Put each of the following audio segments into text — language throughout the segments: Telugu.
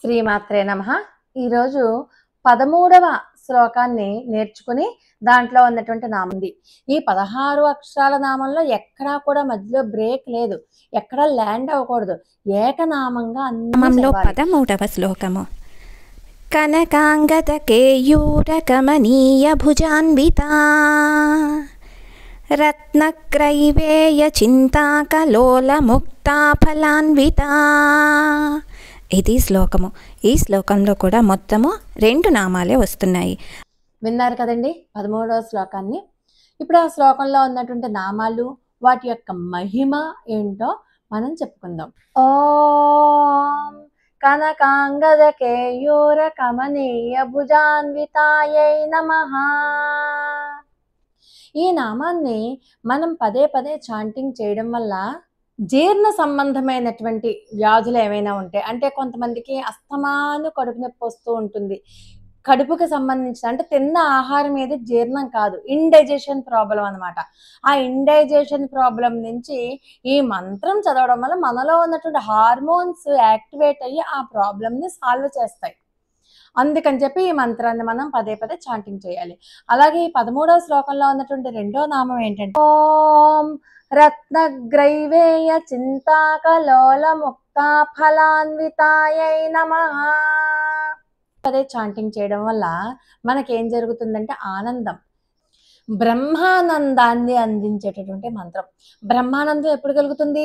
శ్రీమాత్రే నమః. ఈరోజు 13వ శ్లోకాన్ని నేర్చుకుని దాంట్లో ఉన్నటువంటి నామం ఉంది. ఈ 16 అక్షరాల నామంలో ఎక్కడా కూడా మధ్యలో బ్రేక్ లేదు, ఎక్కడా ల్యాండ్ అవ్వకూడదు, ఏకనామంగా నామంలో 13వ శ్లోకము. కనకాంగద కేయూర కమనీయ భుజాన్వితా రత్నక్రైవేయ చింతాకలోల ముక్తా ఫలాన్వితా. ఇది శ్లోకము. ఈ శ్లోకంలో కూడా మొత్తము 2 నామాలే వస్తున్నాయి. విన్నారు కదండి 13వ శ్లోకాన్ని. ఇప్పుడు ఆ శ్లోకంలో ఉన్నటువంటి నామాలు, వాటి యొక్క మహిమ ఏంటో మనం చెప్పుకుందాం. ఓం కనకాంగద కేయూర కమనీయ భుజాన్వితాయై నమః. ఈ నామాన్ని మనం పదే పదే చాంటింగ్ చేయడం వల్ల జీర్ణ సంబంధమైనటువంటి వ్యాధులు ఏమైనా ఉంటే, అంటే కొంతమందికి అస్తమాను కడుపు నొప్పి వస్తూ ఉంటుంది, కడుపుకి సంబంధించిన అంటే తిన్న ఆహారం ఏది జీర్ణం కాదు, ఇండైజెషన్ ప్రాబ్లం అనమాట. ఆ ఇండైజెషన్ ప్రాబ్లం నుంచి ఈ మంత్రం చదవడం వల్ల మనలో ఉన్నటువంటి హార్మోన్స్ యాక్టివేట్ అయ్యి ఆ ప్రాబ్లమ్ని సాల్వ్ చేస్తాయి. అందుకని చెప్పి ఈ మంత్రాన్ని మనం పదే పదే చాంటింగ్ చేయాలి. అలాగే ఈ 13వ శ్లోకంలో ఉన్నటువంటి 2వ నామం ఏంటంటే ఓం రత్నగ్రైవేయ చింతాకలోల ముక్తా ఫలాన్వితాయై నమః. పదే చాంటింగ్ చేయడం వల్ల మనకేం జరుగుతుందంటే ఆనందం, బ్రహ్మానందాన్ని అందించేటటువంటి మంత్రం. బ్రహ్మానందం ఎప్పుడు కలుగుతుంది?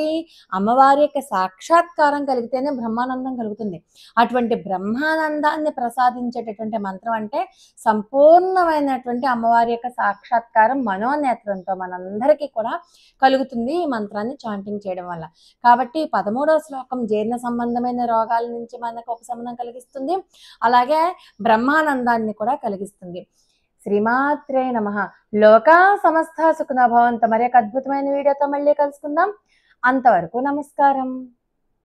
అమ్మవారి యొక్క సాక్షాత్కారం కలిగితేనే బ్రహ్మానందం కలుగుతుంది. అటువంటి బ్రహ్మానందాన్ని ప్రసాదించేటటువంటి మంత్రం అంటే సంపూర్ణమైనటువంటి అమ్మవారి యొక్క సాక్షాత్కారం మనోనేత్రంతో మనందరికీ కూడా కలుగుతుంది ఈ మంత్రాన్ని చాంటింగ్ చేయడం వల్ల. కాబట్టి 13వ శ్లోకం జీర్ణ సంబంధమైన రోగాల నుంచి మనకు ఉపశమనం కలిగిస్తుంది, అలాగే బ్రహ్మానందాన్ని కూడా కలిగిస్తుంది. శ్రీమాత్రే నమః. లోకా సమస్త సుఖినో భవంతు. మరి ఒక అద్భుతమైన వీడియోతో మళ్ళీ కలుసుకుందాం. అంతవరకు నమస్కారం.